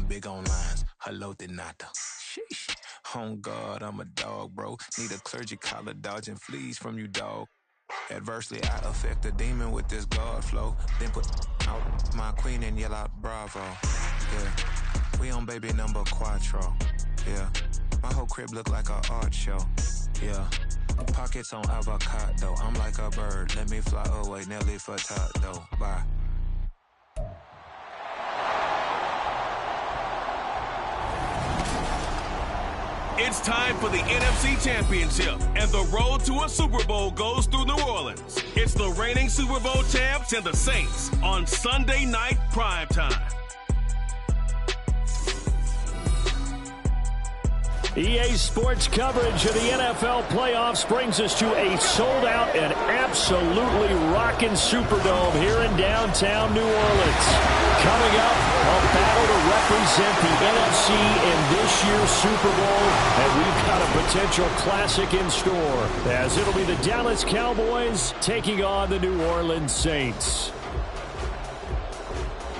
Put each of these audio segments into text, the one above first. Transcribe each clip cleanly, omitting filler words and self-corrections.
big on lines. Hello, de nada. Sheesh. On God, I'm a dog, bro. Need a clergy collar dodging fleas from you, dog. Adversely, I affect the demon with this God flow. Then put out my queen and yell out bravo. Yeah, we on baby number quattro. Yeah, my whole crib look like a art show. Yeah, pockets on avocado. I'm like a bird. Let me fly away, Nelly Furtado. Bye. It's time for the NFC Championship, and the road to a Super Bowl goes through New Orleans. It's the reigning Super Bowl champs and the Saints on Sunday night primetime. EA Sports coverage of the NFL playoffs brings us to a sold-out and absolutely rocking Superdome here in downtown New Orleans. Coming up, a battle to represent the NFC in this year's Super Bowl, and we've got a potential classic in store, as it'll be the Dallas Cowboys taking on the New Orleans Saints.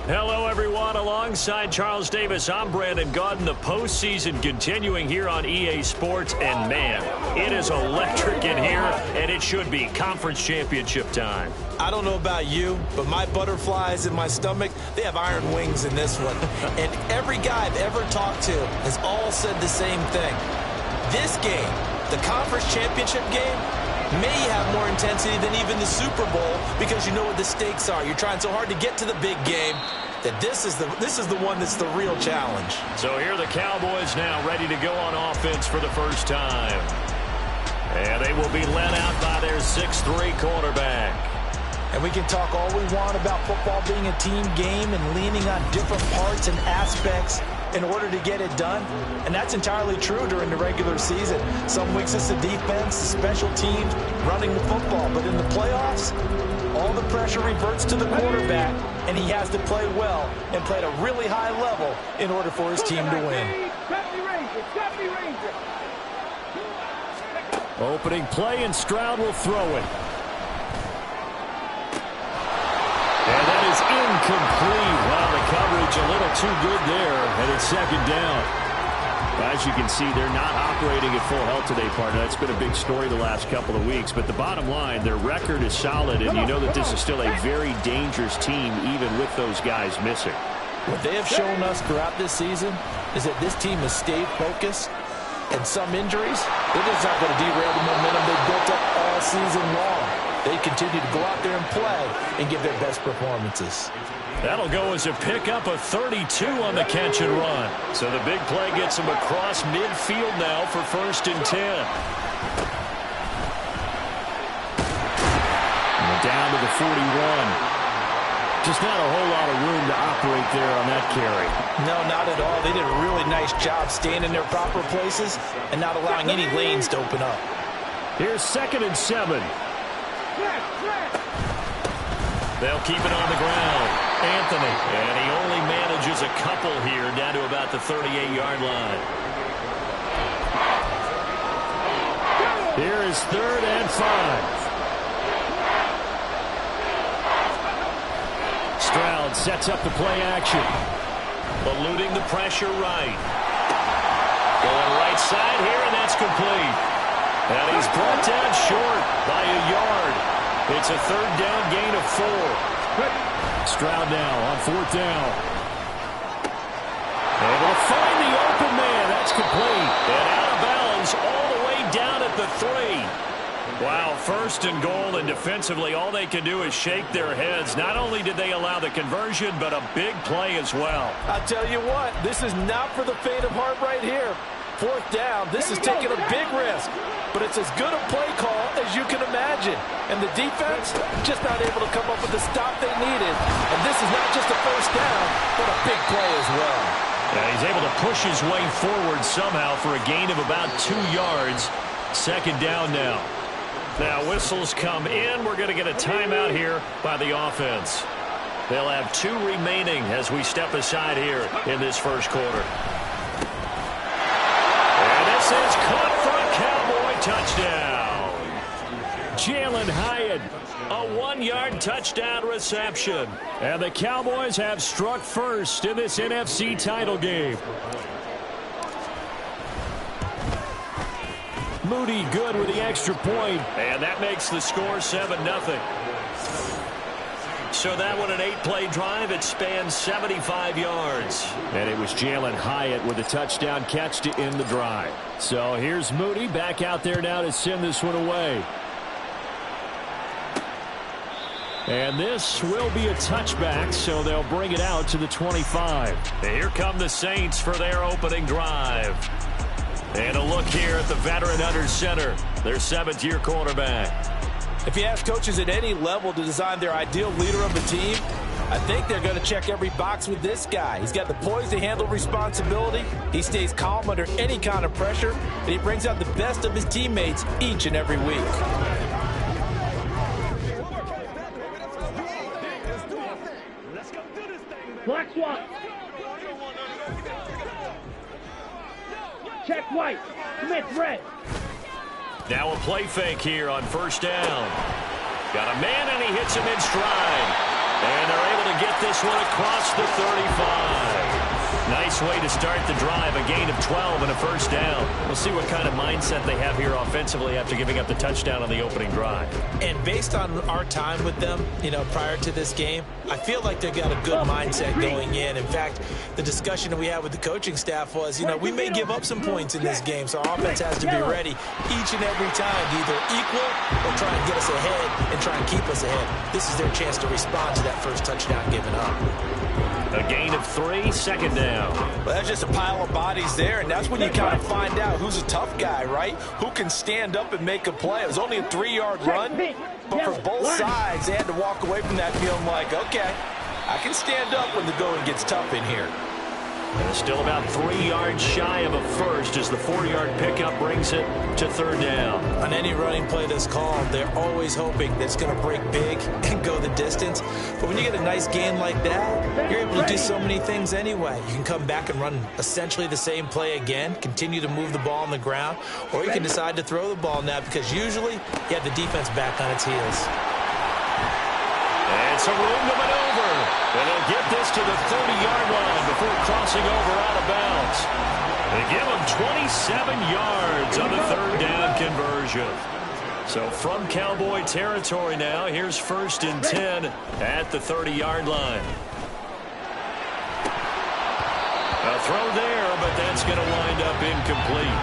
Hello, everyone. Alongside Charles Davis, I'm Brandon Gaudin. The postseason continuing here on EA Sports. And, man, it is electric in here, and it should be conference championship time. I don't know about you, but my butterflies in my stomach, they have iron wings in this one. And every guy I've ever talked to has all said the same thing. This game, the conference championship game, may have more intensity than even the Super Bowl because you know what the stakes are. You're trying so hard to get to the big game that this is the one that's the real challenge. So here are the Cowboys now ready to go on offense for the first time. And they will be led out by their 6'3" quarterback. And we can talk all we want about football being a team game and leaning on different parts and aspects in order to get it done. And that's entirely true during the regular season. Some weeks it's the defense, the special teams, running the football. But in the playoffs, all the pressure reverts to the quarterback, and he has to play well and play at a really high level in order for his team to win. Opening play, and Stroud will throw it. And that is incomplete. Well, the coverage a little too good there, and it's second down. As you can see, they're not operating at full health today, partner. That's been a big story the last couple of weeks. But the bottom line, their record is solid, and you know that this is still a very dangerous team, even with those guys missing. What they have shown us throughout this season is that this team has stayed focused, and some injuries, they're just not going to derail the momentum they've built up all season long. They continue to go out there and play and give their best performances. That'll go as a pickup of 32 on the catch and run. So the big play gets them across midfield now for 1st and 10. And down to the 41. Just not a whole lot of room to operate there on that carry. No, not at all. They did a really nice job staying in their proper places and not allowing any lanes to open up. Here's 2nd and 7. They'll keep it on the ground. Anthony, and he only manages a couple here down to about the 38-yard line. Here is 3rd and 5. Stroud sets up the play action. Eluding the pressure right. Going right side here, and that's complete. And he's brought down short by a yard. It's a 3rd down gain of 4. Stroud now on 4th down. Able to find the open man. That's complete. And out of bounds all the way down at the 3. Wow, 1st and goal, and defensively all they can do is shake their heads. Not only did they allow the conversion, but a big play as well. I'll tell you what, this is not for the faint of heart right here. 4th down, this is taking a big risk, but it's as good a play call as you can imagine. And the defense just not able to come up with the stop they needed. And this is not just a 1st down, but a big play as well. And he's able to push his way forward somehow for a gain of about 2 yards. 2nd down now. Now whistles come in. We're going to get a timeout here by the offense. They'll have 2 remaining as we step aside here in this 1st quarter. And this is caught for a Cowboy touchdown. Jalen Hyatt, a 1-yard touchdown reception. And the Cowboys have struck first in this NFC title game. Moody good with the extra point, and that makes the score 7-0. So that one, an 8-play drive. It spans 75 yards. And it was Jalen Hyatt with a touchdown catch to end the drive. So here's Moody back out there now to send this one away. And this will be a touchback, so they'll bring it out to the 25. And here come the Saints for their opening drive. And a look here at the veteran under center, their 7th-year quarterback. If you ask coaches at any level to design their ideal leader of a team, I think they're going to check every box with this guy. He's got the poise to handle responsibility. He stays calm under any kind of pressure, and he brings out the best of his teammates each and every week. Black swap. Check white. Smith red. Now a play fake here on first down. Got a man, and he hits him in stride. And they're able to get this one across the 35. Nice way to start the drive. A gain of 12 and a first down. We'll see what kind of mindset they have here offensively after giving up the touchdown on the opening drive. And based on our time with them, prior to this game, I feel like they've got a good mindset going in. In fact, the discussion that we had with the coaching staff was, we may give up some points in this game, so our offense has to be ready each and every time to either equal or try and get us ahead and try and keep us ahead. This is their chance to respond to that first touchdown given up. A gain of 3, second down. Well, that's just a pile of bodies there, and that's when you kind of find out who's a tough guy, right? Who can stand up and make a play. It was only a 3-yard run, but for both sides, they had to walk away from that feeling like, okay, I can stand up when the going gets tough in here. And it's still about 3 yards shy of a first as the 4-yard pickup brings it to third down. On any running play that's called, they're always hoping that it's going to break big and go the distance. But when you get a nice gain like that, you're able to do so many things anyway. You can come back and run essentially the same play again, continue to move the ball on the ground, or you can decide to throw the ball now because usually you have the defense back on its heels. And some room to maneuver. And they'll get this to the 30-yard line before crossing over out of bounds. They give them 27 yards on the third down conversion. So from Cowboy territory now, here's 1st and 10 at the 30-yard line. A throw there, but that's going to wind up incomplete.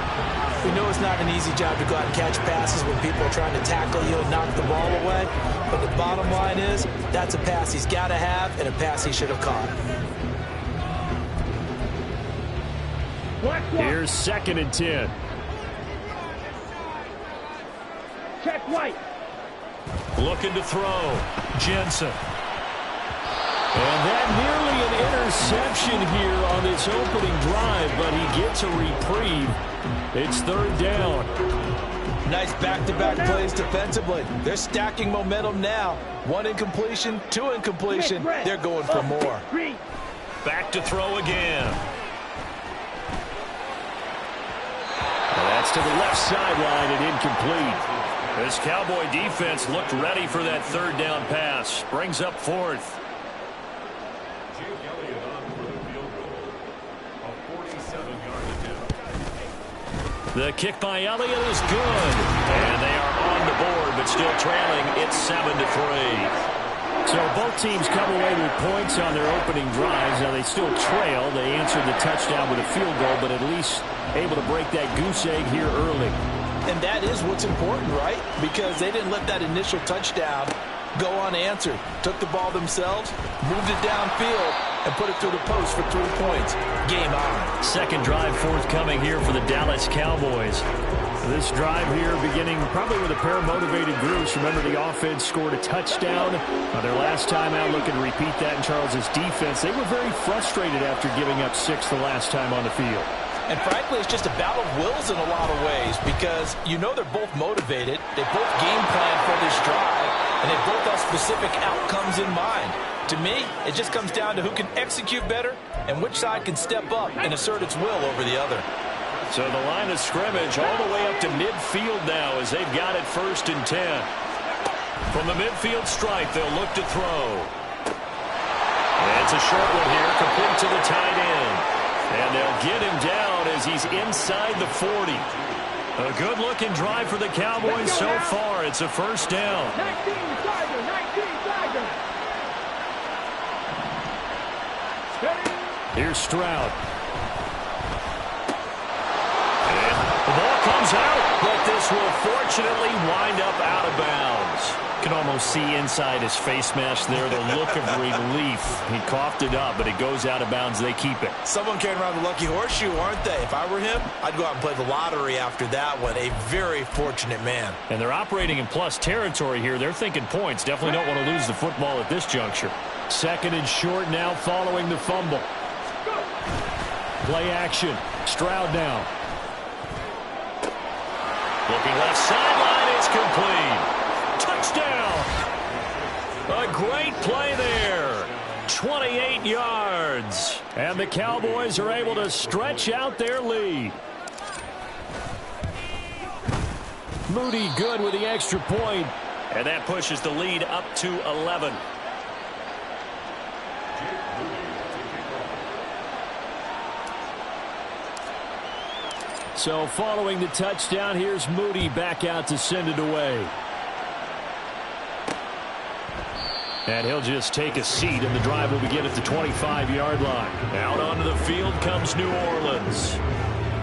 We know it's not an easy job to go out and catch passes when people are trying to tackle you and knock the ball away. But the bottom line is, that's a pass he's got to have and a pass he should have caught. Here's 2nd and 10. Check white. Looking to throw. Jensen. And that nearly an interception here on this opening drive, but he gets a reprieve. It's third down. Nice back-to-back plays defensively. They're stacking momentum now. 1 incompletion, 2 incompletion. They're going for more. Back to throw again. And that's to the left sideline and incomplete. This Cowboy defense looked ready for that third down pass. Brings up 4th. The kick by Elliott is good. And they are on the board, but still trailing. It's 7-3. So both teams come away with points on their opening drives. Now they still trail. They answered the touchdown with a field goal, but at least able to break that goose egg here early. And that is what's important, right? Because they didn't let that initial touchdown go unanswered. Took the ball themselves, moved it downfield, and put it through the post for 3 points. Game on. Second drive forthcoming here for the Dallas Cowboys. This drive here beginning probably with a pair of motivated groups. Remember, the offense scored a touchdown on their last time out. Looking to repeat that in Charles's defense. They were very frustrated after giving up 6 the last time on the field. And frankly, it's just a battle of wills in a lot of ways because they're both motivated. They both game plan for this drive, and they both have specific outcomes in mind. To me, it just comes down to who can execute better and which side can step up and assert its will over the other. So the line of scrimmage all the way up to midfield now as they've got it 1st and 10. From the midfield stripe, they'll look to throw. And it's a short one here, complete to the tight end. And they'll get him down as he's inside the 40. A good-looking drive for the Cowboys so far. It's a 1st down. 19 Tiger. Here's Stroud. And the ball comes out, but this will fortunately wind up out of bounds. You can almost see inside his face mask there the look of relief. He coughed it up, but it goes out of bounds. They keep it. Someone carrying around the lucky horseshoe, aren't they? If I were him, I'd go out and play the lottery after that one. A very fortunate man. And they're operating in plus territory here. They're thinking points. Definitely don't want to lose the football at this juncture. 2nd and short now following the fumble. Play action. Stroud now. Looking left sideline. It's complete. Touchdown. A great play there. 28 yards. And the Cowboys are able to stretch out their lead. Moody good with the extra point. And that pushes the lead up to 11. So following the touchdown, here's Moody back out to send it away. And he'll just take a seat, and the drive will begin at the 25-yard line. Out onto the field comes New Orleans.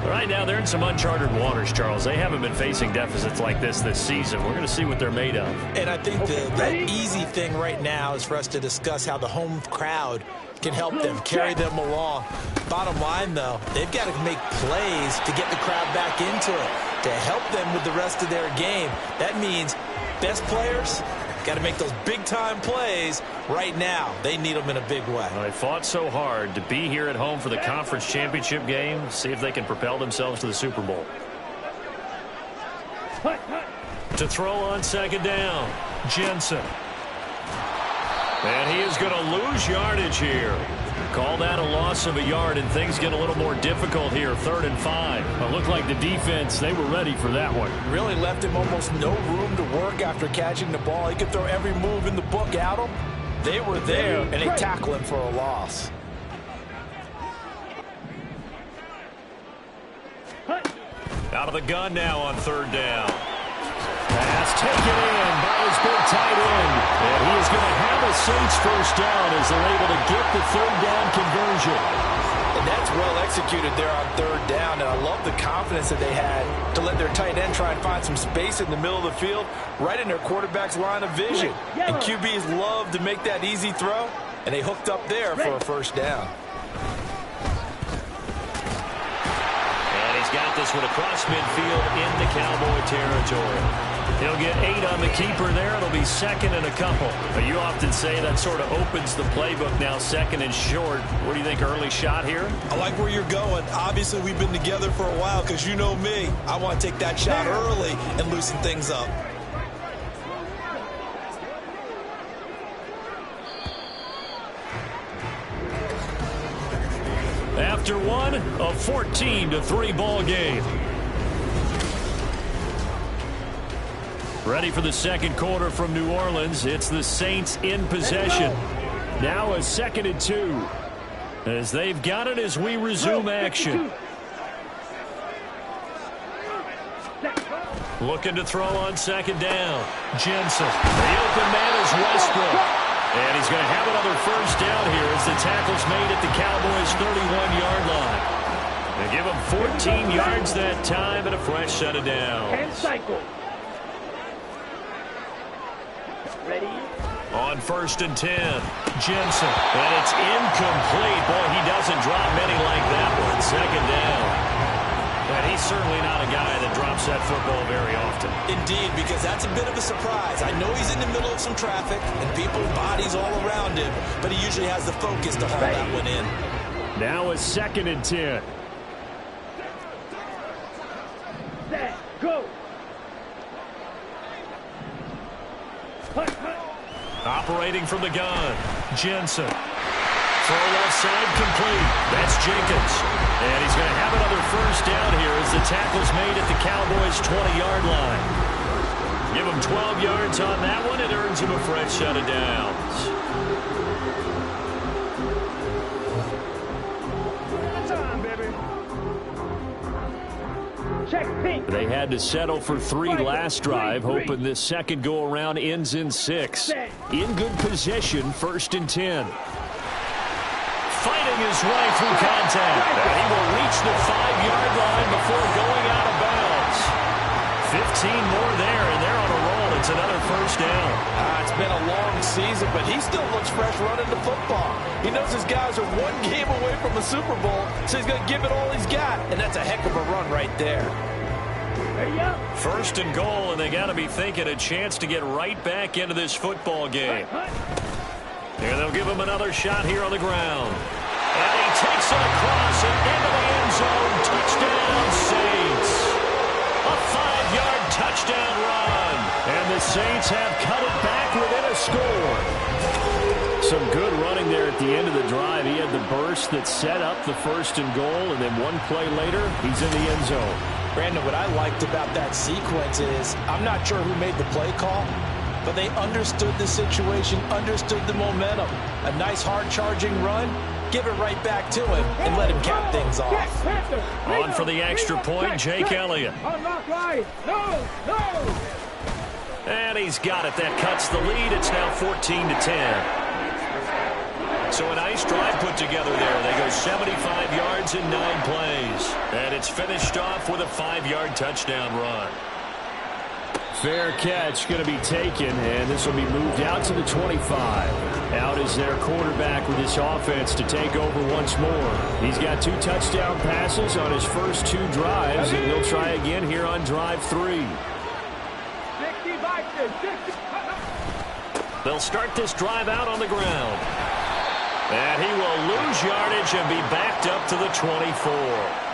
Right now, they're in some uncharted waters, Charles. They haven't been facing deficits like this season. We're going to see what they're made of. And I think the easy thing right now is for us to discuss how the home crowd can help them, carry them along. Bottom line, though, they've got to make plays to get the crowd back into it, to help them with the rest of their game. That means best players got to make those big-time plays right now. They need them in a big way. Well, they fought so hard to be here at home for the conference championship game. See if they can propel themselves to the Super Bowl. To throw on 2nd down, Jensen. And he is going to lose yardage here. Call that a loss of a yard, and things get a little more difficult here. 3rd and 5. It looked like the defense, they were ready for that one. Really left him almost no room to work after catching the ball. He could throw every move in the book at him. They were there, and they tackle him for a loss. Out of the gun now on 3rd down. Pass taken in by his big tight end. And he is going to have a Saints 1st down as they're able to get the 3rd down conversion. And that's well executed there on 3rd down. And I love the confidence that they had to let their tight end try and find some space in the middle of the field, right in their quarterback's line of vision. And QBs love to make that easy throw, and they hooked up there for a 1st down. Got this one across midfield into Cowboy territory. He'll get 8 on the keeper there. It'll be 2nd and a couple. But you often say that sort of opens the playbook now, 2nd and short. What do you think, early shot here? I like where you're going. Obviously, we've been together for a while because you know me. I want to take that shot early and loosen things up. After one, a 14-3 ball game. Ready for the 2nd quarter from New Orleans. It's the Saints in possession. Now a 2nd and 2. As they've got it as we resume action. Looking to throw on 2nd down. Jensen. The open man is Westbrook. And he's going to have another 1st down here as the tackle's made at the Cowboys' 31-yard line. They give him 14 yards that time and a fresh set of downs. 10 cycle. Ready? On 1st and 10, Jensen. And it's incomplete. Boy, he doesn't drop many like that one. 2nd down. But he's certainly not a guy that drops that football very often. Indeed, because that's a bit of a surprise. I know he's in the middle of some traffic and people's bodies all around him, but he usually has the focus to haul that one in. Now a 2nd and 10. Set, go. Operating from the gun, Jensen. Throw left side complete. That's Jenkins. And he's going to have another first down here as the tackle's made at the Cowboys' 20-yard line. Give him 12 yards on that one. It earns him a fresh set of downs. They had to settle for 3 last drive, hoping this second go-around ends in 6. In good position, 1st and 10. Fighting his way through contact. And he will reach the 5-yard line before going out of bounds. 15 more there, and they're on a roll. It's another first down. It's been a long season, but he still looks fresh running the football. He knows his guys are 1 game away from a Super Bowl, so he's going to give it all he's got. And that's a heck of a run right there. 1st and goal, and they got to be thinking a chance to get right back into this football game. And they'll give him another shot here on the ground. And he takes it across and into the end zone. Touchdown, Saints. A 5-yard touchdown run. And the Saints have cut it back within a score. Some good running there at the end of the drive. He had the burst that set up the 1st and goal, and then 1 play later, he's in the end zone. Brandon, what I liked about that sequence is I'm not sure who made the play call, but they understood the situation, understood the momentum. A nice hard-charging run, give it right back to him, and let him cap things off. On for the extra point, Jake Elliott. And he's got it. That cuts the lead. It's now 14-10. So a nice drive put together there. They go 75 yards in 9 plays. And it's finished off with a 5-yard touchdown run. Fair catch going to be taken, and this will be moved out to the 25. Out is their quarterback with this offense to take over once more. He's got 2 touchdown passes on his first 2 drives, and he'll try again here on drive 3. They'll start this drive out on the ground. And he will lose yardage and be backed up to the 24.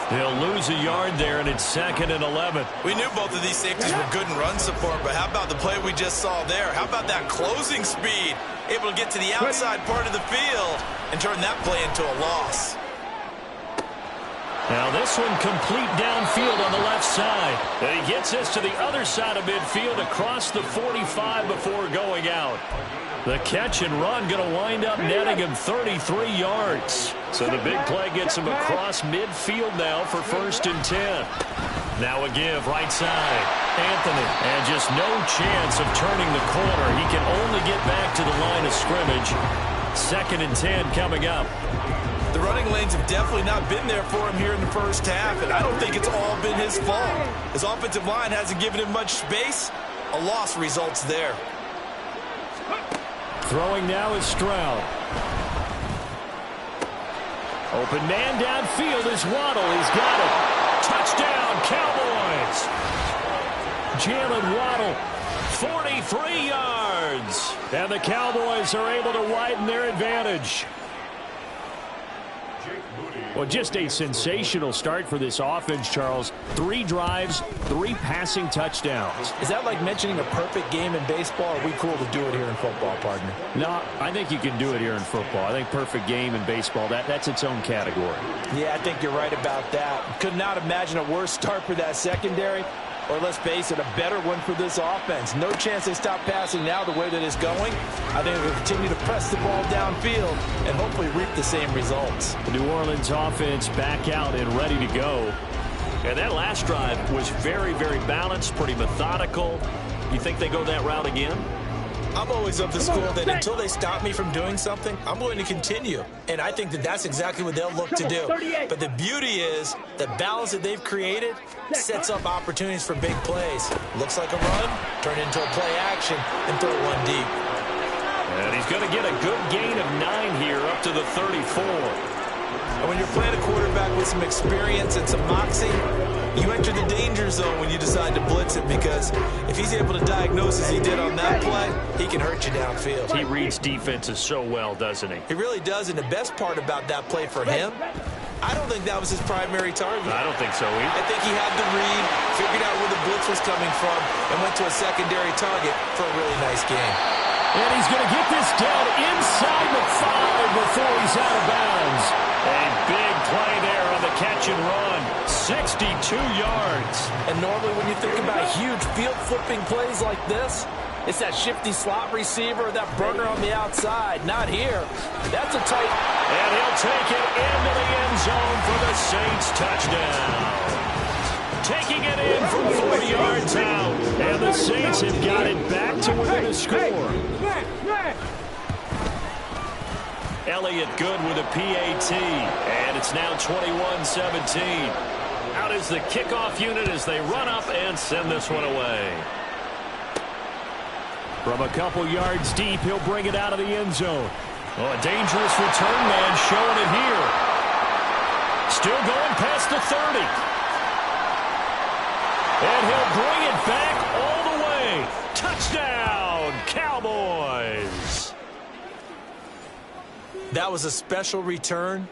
He'll lose a yard there, and it's 2nd and 11. We knew both of these safeties were good in run support, but how about the play we just saw there? How about that closing speed? Able to get to the outside part of the field and turn that play into a loss. Now this one complete downfield on the left side. And he gets this to the other side of midfield across the 45 before going out. The catch and run going to wind up netting him 33 yards. So the big play gets him across midfield now for 1st and 10. Now a give right side. Anthony. And just no chance of turning the corner. He can only get back to the line of scrimmage. 2nd and 10 coming up. The running lanes have definitely not been there for him here in the first half, and I don't think it's all been his fault. His offensive line hasn't given him much space. A loss results there. Throwing now is Stroud. Open man downfield is Waddle. He's got it. Touchdown, Cowboys. Jalen Waddle, 43 yards. And the Cowboys are able to widen their advantage. Well, just a sensational start for this offense, Charles. 3 drives, 3 passing touchdowns. Is that like mentioning a perfect game in baseball, or are we cool to do it here in football, partner? No, I think you can do it here in football. I think perfect game in baseball, that's its own category. Yeah, I think you're right about that. Could not imagine a worse start for that secondary, or let's face it, a better one for this offense. No chance they stop passing now the way that it's going. I think they'll continue to press the ball downfield and hopefully reap the same results. The New Orleans offense back out and ready to go. And that last drive was very, very balanced, pretty methodical. You think they go that route again? I'm always of the school that until they stop me from doing something, I'm going to continue. And I think that that's exactly what they'll look to do. But the beauty is the balance that they've created sets up opportunities for big plays. Looks like a run, turn into a play action, and throw one deep. And he's going to get a good gain of 9 here up to the 34. And when you're playing a quarterback with some experience and some moxie, you enter the danger zone when you decide to blitz it, because if he's able to diagnose as he did on that play, he can hurt you downfield. He reads defenses so well, doesn't he? He really does, and the best part about that play for him, I don't think that was his primary target. I don't think so either. I think he had the read, figured out where the blitz was coming from, and went to a secondary target for a really nice game. And he's going to get this down inside the 5 before he's out of bounds. A big play there on the catch and run. 62 yards. And normally when you think about huge field flipping plays like this, it's that shifty slot receiver, that burner on the outside. Not here. That's a tight. And he'll take it into the end zone for the Saints touchdown. Taking it in from 40 yards out. And the Saints have got it back to within a score. Elliott good with a PAT. And it's now 21-17. Out is the kickoff unit as they run up and send this one away. From a couple yards deep, he'll bring it out of the end zone. Oh, a dangerous return man showing it here. Still going past the 30. And he'll bring it back all the way. Touchdown, Cowboys. That was a special return,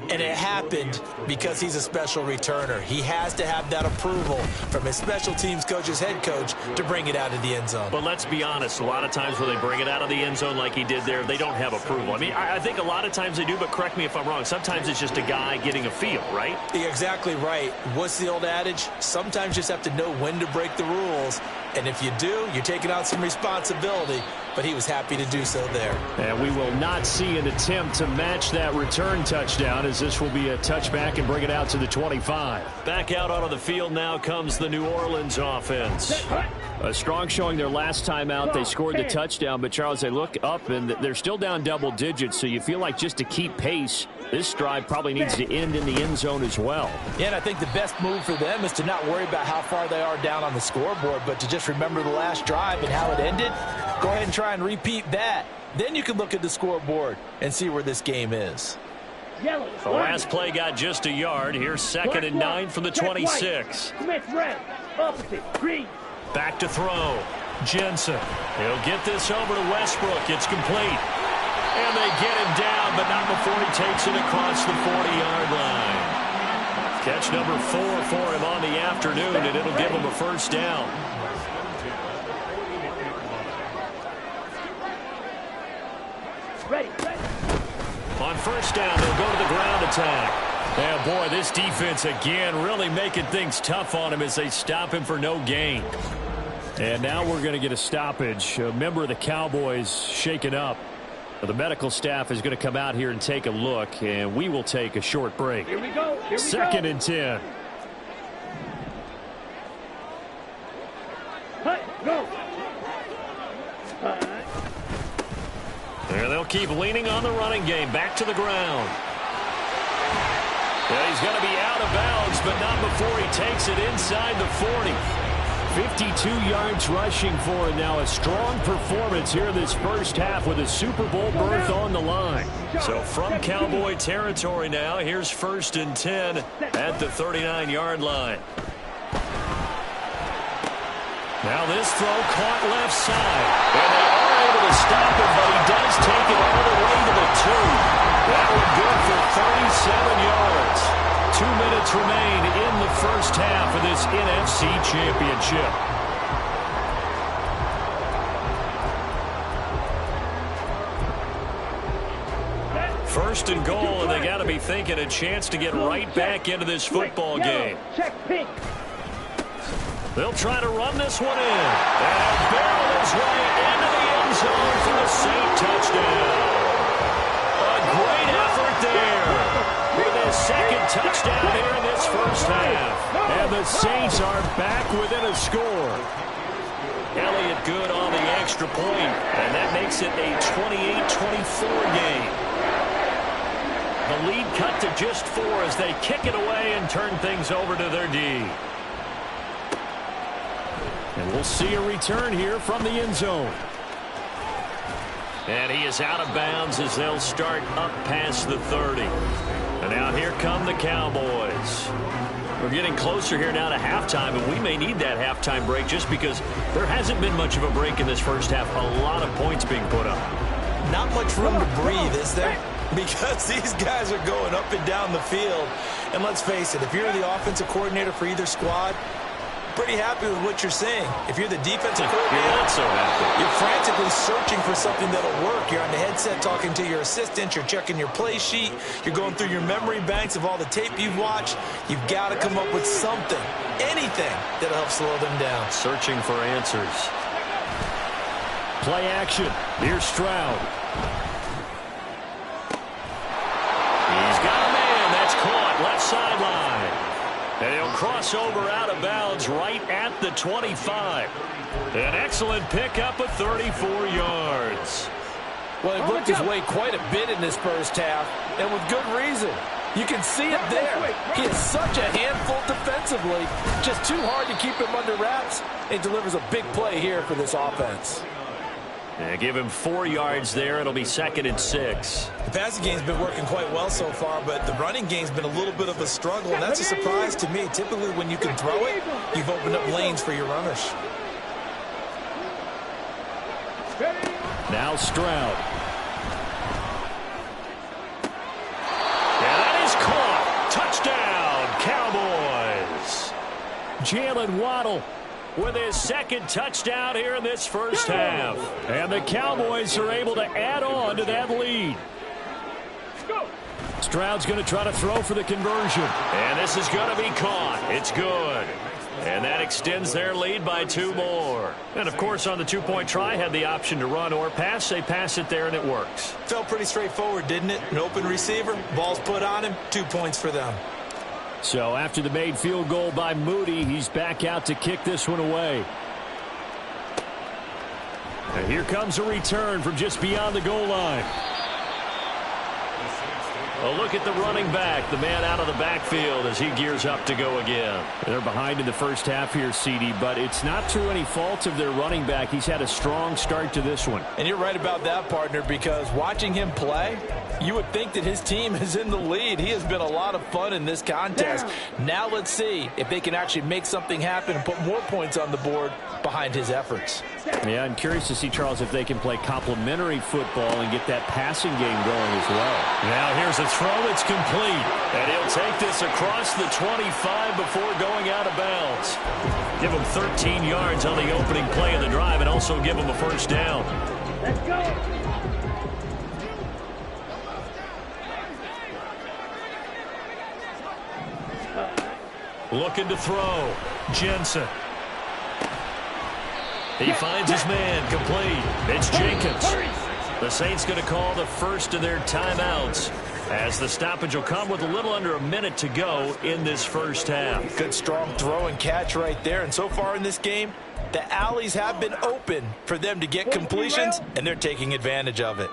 and it happened because he's a special returner. He has to have that approval from his special teams coach's head coach to bring it out of the end zone. But let's be honest, a lot of times when they bring it out of the end zone like he did there, they don't have approval. I mean, I think a lot of times they do, but correct me if I'm wrong. Sometimes it's just a guy getting a feel, right? You're exactly right. What's the old adage? Sometimes you just have to know when to break the rules. And if you do, you're taking on some responsibility. But he was happy to do so there. And we will not see an attempt to match that return touchdown, as this will be a touchback and bring it out to the 25. Back out onto the field now comes the New Orleans offense. A strong showing their last time out. They scored the touchdown, but Charles, they look up and they're still down double digits, so you feel like just to keep pace, this drive probably needs to end in the end zone as well. Yeah, and I think the best move for them is to not worry about how far they are down on the scoreboard, but to just remember the last drive and how it ended. Go ahead and try and repeat that. Then you can look at the scoreboard and see where this game is. The last play got just a yard. Here's 2nd and 9 from the 26. Back to throw. Jensen. He'll get this over to Westbrook. It's complete. And they get him down, but not before he takes it across the 40-yard line. Catch number 4 for him on the afternoon, and it'll give him a first down. On first down, they'll go to the ground attack. And boy, this defense again really making things tough on him as they stop him for no gain. And now we're going to get a stoppage. A member of the Cowboys shaken up. The medical staff is going to come out here and take a look, and we will take a short break. Here we go. 2nd and 10. Go. There they'll keep leaning on the running game. Back to the ground. Yeah, he's going to be out of bounds, but not before he takes it inside the 40. 52 yards rushing for him now. A strong performance here this first half with a Super Bowl berth on the line. So from Cowboy territory now, here's 1st and 10 at the 39-yard line. Now this throw caught left side. And they are able to stop him, but he does take it all the way to the 2. That one good for 37 yards. 2 minutes remain in the first half of this NFC Championship. First and goal, and they got to be thinking a chance to get right back into this football game. Check pink. They'll try to run this one in. And barrel his way into the end zone for the Saint touchdown. A great effort there. With his 2nd touchdown here in this first half. And the Saints are back within a score. Elliott good on the extra point. And that makes it a 28-24 game. The lead cut to just 4 as they kick it away and turn things over to their D. And we'll see a return here from the end zone. And he is out of bounds as they'll start up past the 30. And now here come the Cowboys. We're getting closer here now to halftime, and we may need that halftime break just because there hasn't been much of a break in this first half. A lot of points being put up. Not much room to breathe, is there? Because these guys are going up and down the field. And let's face it, if you're the offensive coordinator for either squad, pretty happy with what you're seeing. If you're the defensive coordinator, You're not so happy. You're frantically searching for something that'll work. You're on the headset talking to your assistant. You're checking your play sheet. You're going through your memory banks of all the tape you've watched. You've got to come up with something, anything that'll help slow them down. Searching for answers. Play action. Here's Stroud. He's got a man. That's caught. Left sideline. And he'll cross over out of bounds right at the 25. An excellent pickup of 34 yards. Well, he worked his way quite a bit in this first half, and with good reason. You can see it there. He is such a handful defensively. Just too hard to keep him under wraps. He delivers a big play here for this offense. Yeah, give him 4 yards there. It'll be 2nd and 6. The passing game's been working quite well so far, but the running game's been a little bit of a struggle, and that's a surprise to me. Typically, when you can throw it, you've opened up lanes for your runners. Now Stroud. And that is caught. Touchdown, Cowboys. Jalen Waddle with his 2nd touchdown here in this first half. And the Cowboys are able to add on to that lead. Stroud's going to try to throw for the conversion. And this is going to be caught. It's good. And that extends their lead by 2 more. And, of course, on the 2-point try, had the option to run or pass. They pass it there, and it works. Felt pretty straightforward, didn't it? An open receiver, ball's put on him, 2 points for them. So after the made field goal by Moody, he's back out to kick this one away. And here comes a return from just beyond the goal line. A look at the running back, the man out of the backfield as he gears up to go again. They're behind in the first half here, CD, but it's not through any fault of their running back. He's had a strong start to this one. And you're right about that, partner, because watching him play, you would think that his team is in the lead. He has been a lot of fun in this contest. Now let's see if they can actually make something happen and put more points on the board behind his efforts. Yeah, I'm curious to see, Charles, if they can play complementary football and get that passing game going as well. Now here's a throw. It's complete. And he'll take this across the 25 before going out of bounds. Give him 13 yards on the opening play of the drive and also give him a first down. Let's go. Looking to throw. Jensen. He finds his man, complete. It's Jenkins. The Saints going to call the first of their timeouts as the stoppage will come with a little under a minute to go in this first half. Good strong throw and catch right there. And so far in this game, the alleys have been open for them to get completions, and they're taking advantage of it.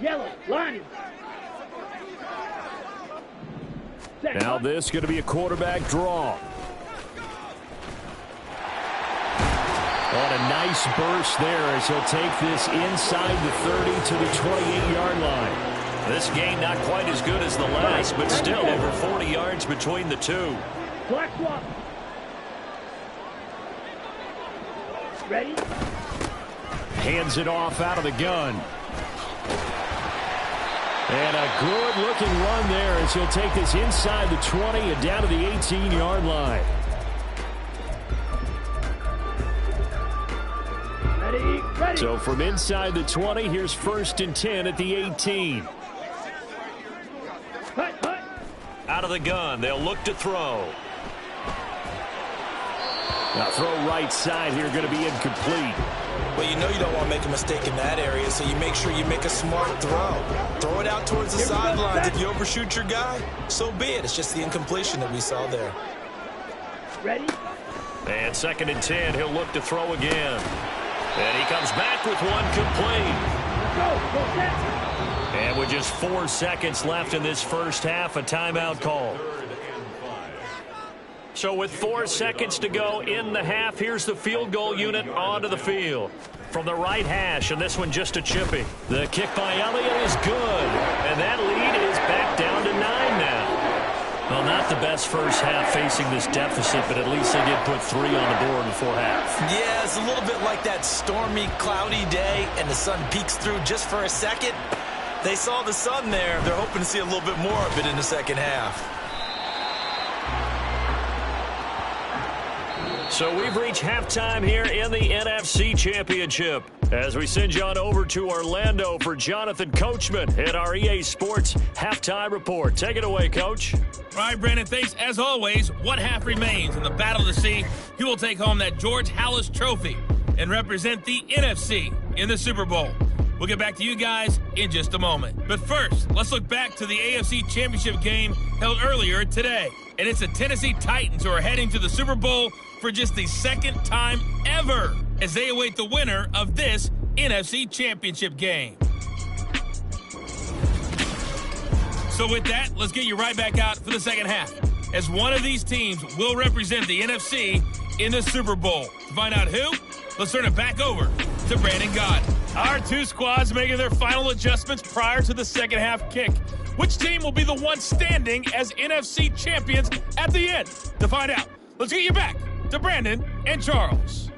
Yellow, line. Now this is going to be a quarterback draw. On a nice burst there as he'll take this inside the 30 to the 28-yard line. This game not quite as good as the last, but still over 40 yards between the two. Black swap. Ready? Hands it off out of the gun. And a good-looking run there as he'll take this inside the 20 and down to the 18-yard line. Ready. So from inside the 20, here's 1st and 10 at the 18. Hut. Out of the gun, they'll look to throw. Now throw right side here, going to be incomplete. Well, you know you don't want to make a mistake in that area, so you make sure you make a smart throw. Throw it out towards the sidelines. If you overshoot your guy, so be it. It's just the incompletion that we saw there. Ready? And 2nd and 10, he'll look to throw again. And he comes back with one complete. Go set. And with just 4 seconds left in this first half, a timeout call. So with 4 seconds to go in the half, here's the field goal unit onto the field. From the right hash, and this one just a chippy. The kick by Elliott is good. And that lead is back down to 9 now. Well, not the best first half facing this deficit, but at least they did put 3 on the board before half. Yeah, it's a little bit like that stormy, cloudy day, and the sun peeks through just for a second. They saw the sun there. They're hoping to see a little bit more of it in the second half. So we've reached halftime here in the NFC Championship as we send you on over to Orlando for Jonathan Coachman at our EA Sports Halftime Report. Take it away, Coach. All right, Brandon, thanks. As always, one half remains in the battle to see who will take home that George Halas trophy and represent the NFC in the Super Bowl. We'll get back to you guys in just a moment. But first, let's look back to the AFC Championship game held earlier today. And it's the Tennessee Titans who are heading to the Super Bowl for just the second time ever as they await the winner of this NFC Championship game. So with that, let's get you right back out for the second half, as one of these teams will represent the NFC in the Super Bowl. To find out who, let's turn it back over to Brandon Gott. Our two squads making their final adjustments prior to the second half kick. Which team will be the one standing as NFC champions at the end? To find out, let's get you back to Brandon and Charles.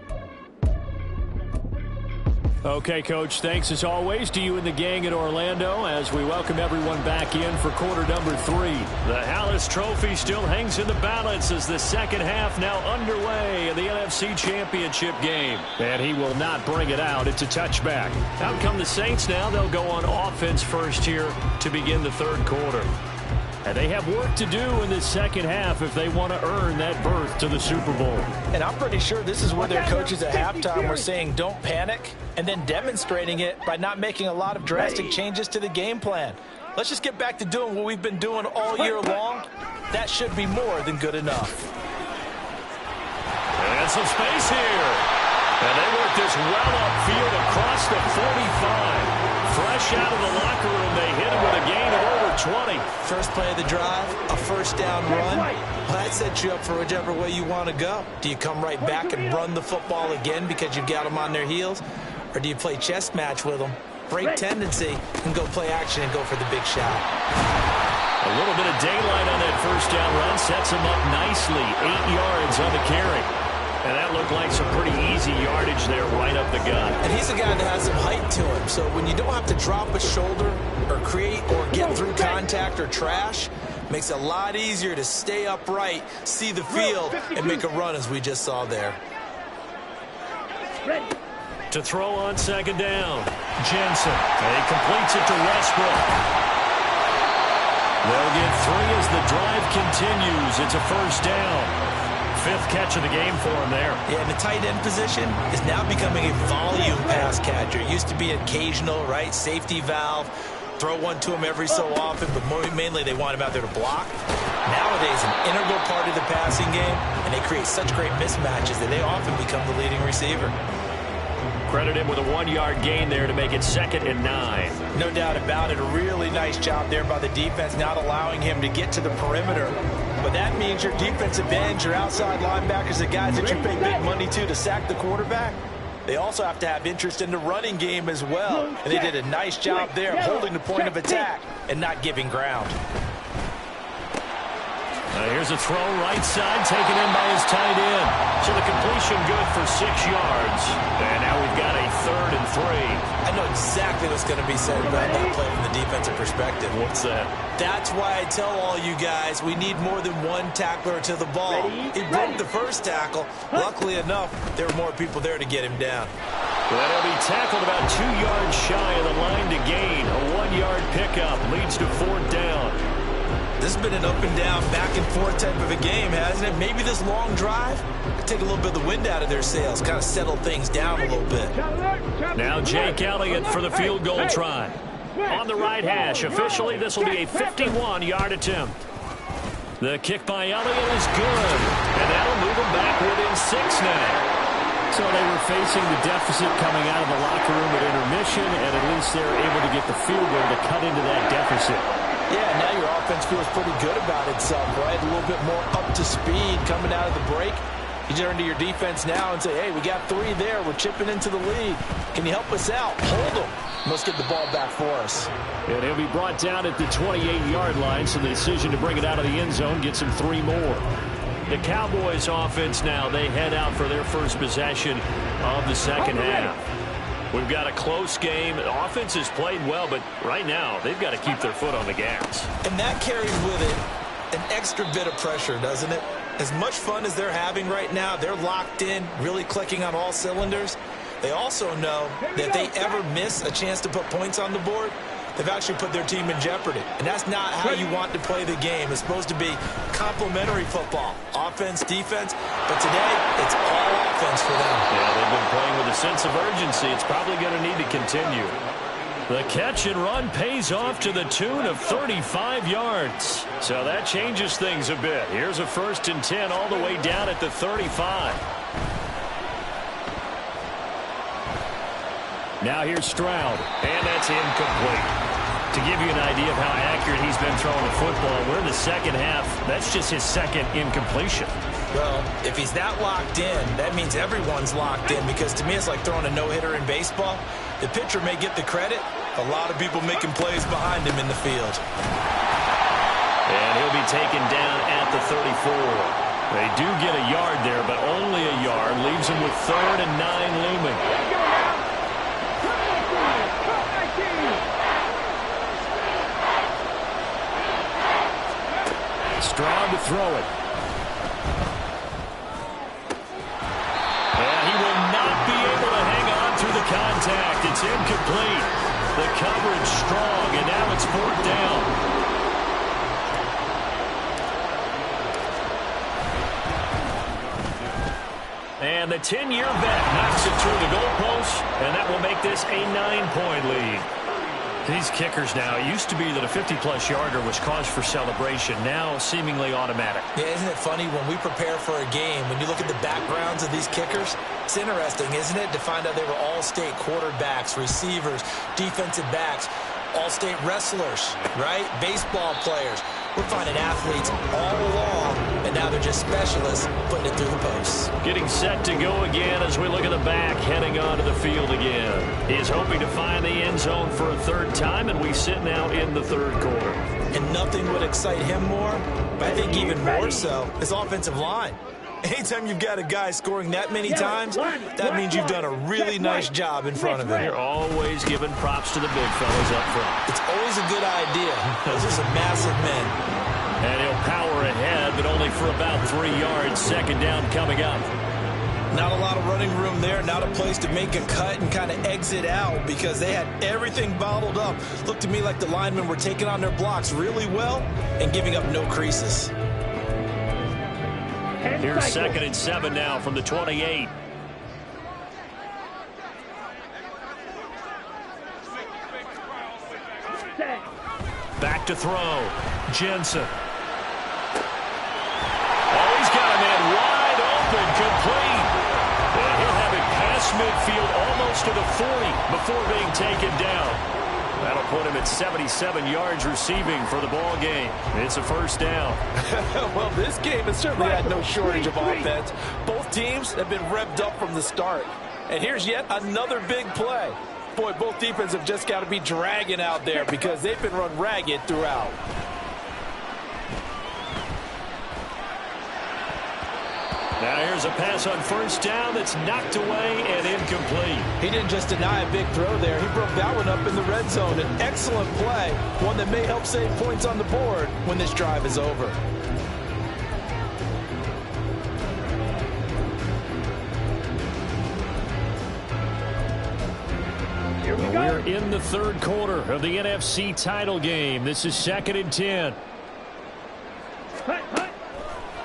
Okay, Coach, thanks as always to you and the gang at Orlando as we welcome everyone back in for quarter number 3. The Halas Trophy still hangs in the balance as the second half now underway in the NFC Championship game. And he will not bring it out. It's a touchback. Out come the Saints now. They'll go on offense first here to begin the third quarter. And they have work to do in this second half if they want to earn that berth to the Super Bowl. And I'm pretty sure this is where their coaches at halftime were saying don't panic, and then demonstrating it by not making a lot of drastic changes to the game plan. Let's just get back to doing what we've been doing all year long. That should be more than good enough. And some space here. And they work this well upfield across the 45. Fresh out of the locker room, they hit him with a gain of over 20. First play of the drive, a first down run. Well, that sets you up for whichever way you want to go. Do you come right back and run the football again because you've got them on their heels? Or do you play chess match with them, break tendency, and go play action and go for the big shot? A little bit of daylight on that first down run sets him up nicely. 8 yards on the carry. And that looked like some pretty easy yardage there right up the gut. And he's a guy that has some height to him. So when you don't have to drop a shoulder or create or get through contact or trash, makes it a lot easier to stay upright, see the field, and make a run as we just saw there. Ready. To throw on second down. Jensen. And he completes it to Westbrook. They'll get 3 as the drive continues. It's a first down. 5th catch of the game for him there. Yeah, and the tight end position is now becoming a volume pass catcher. It used to be occasional, right? Safety valve. Throw one to him every so often, but mainly they want him out there to block. Nowadays, an integral part of the passing game, and they create such great mismatches that they often become the leading receiver. Credit him with a 1-yard gain there to make it 2nd and 9. No doubt about it. A really nice job there by the defense, not allowing him to get to the perimeter. But that means your defensive ends, your outside linebackers, the guys that you pay big money to sack the quarterback, they also have to have interest in the running game as well. And they did a nice job there holding the point of attack and not giving ground. Here's a throw right side taken in by his tight end. So the completion good for 6 yards. And now we've got a 3rd and 3. I know exactly what's going to be said about that play from the defensive perspective. What's that? That's why I tell all you guys we need more than one tackler to the ball. He broke the first tackle. Luckily enough, there were more people there to get him down. Well, he'll be tackled about 2 yards shy of the line to gain. A 1-yard pickup leads to 4th down. This has been an up and down, back and forth type of a game, hasn't it? Maybe this long drive could take a little bit of the wind out of their sails, kind of settle things down a little bit. Now Jake Elliott for the field goal try. On the right hash, officially this will be a 51-yard attempt. The kick by Elliott is good, and that'll move them back within 6 now. So they were facing the deficit coming out of the locker room at intermission, and at least they're able to get the field goal to cut into that deficit. Yeah, now your offense feels pretty good about itself, right? A little bit more up to speed coming out of the break. You turn to your defense now and say, hey, we got 3 there. We're chipping into the lead. Can you help us out? Hold them. Let's get the ball back for us. And he'll be brought down at the 28-yard line, so the decision to bring it out of the end zone gets him 3 more. The Cowboys offense now, they head out for their first possession of the second half. We've got a close game. The offense has played well, but right now they've got to keep their foot on the gas. And that carries with it an extra bit of pressure, doesn't it? As much fun as they're having right now, they're locked in, really clicking on all cylinders. They also know that if they ever miss a chance to put points on the board, they've actually put their team in jeopardy. And that's not how you want to play the game. It's supposed to be complementary football, offense, defense. But today, it's all offense for them. Yeah, they've been playing with a sense of urgency. It's probably going to need to continue. The catch and run pays off to the tune of 35 yards. So that changes things a bit. Here's a 1st and 10 all the way down at the 35. Now here's Stroud, and that's incomplete. To give you an idea of how accurate he's been throwing the football, we're in the second half. That's just his second incompletion. Well, if he's that locked in, that means everyone's locked in, because to me it's like throwing a no-hitter in baseball. The pitcher may get the credit. A lot of people making plays behind him in the field. And he'll be taken down at the 34. They do get a yard there, but only a yard. Leaves him with 3rd and 9 looming. Stroud to throw it. And he will not be able to hang on through the contact. It's incomplete. The coverage strong, and now it's 4th down. And the 10-year vet knocks it through the goalpost, and that will make this a 9-point lead. These kickers now, it used to be that a 50-plus yarder was cause for celebration. Now seemingly automatic. Yeah, isn't it funny when we prepare for a game, when you look at the backgrounds of these kickers, it's interesting, isn't it, to find out they were all-state quarterbacks, receivers, defensive backs, all-state wrestlers, right? Baseball players. We're finding athletes all along, and now they're just specialists putting it through the posts. Getting set to go again as we look at the back, heading onto the field again. He is hoping to find the end zone for a 3rd time, and we sit now in the 3rd quarter. And nothing would excite him more, but I think even more so, his offensive line. Anytime you've got a guy scoring that many times, that means you've done a really nice job in front of him. You're always giving props to the big fellas up front. It's always a good idea. Those are some massive men. And he'll power ahead, but only for about 3 yards. 2nd down coming up. Not a lot of running room there. Not a place to make a cut and kind of exit out, because they had everything bottled up. Looked to me like the linemen were taking on their blocks really well and giving up no creases. Here's 2nd and 7 now from the 28. Back to throw. Jensen. Oh, he's got a man wide open, complete. And he'll have it past midfield almost to the 40 before being taken down. That'll put him at 77 yards receiving for the ball game. It's a 1st down. Well, this game has certainly had no shortage of offense. Both teams have been revved up from the start. And here's yet another big play. Boy, both defenses have just got to be dragging out there, because they've been run ragged throughout. Now here's a pass on 1st down that's knocked away and incomplete. He didn't just deny a big throw there. He broke that one up in the red zone. An excellent play, one that may help save points on the board when this drive is over. We're in the 3rd quarter of the NFC title game. This is 2nd and 10.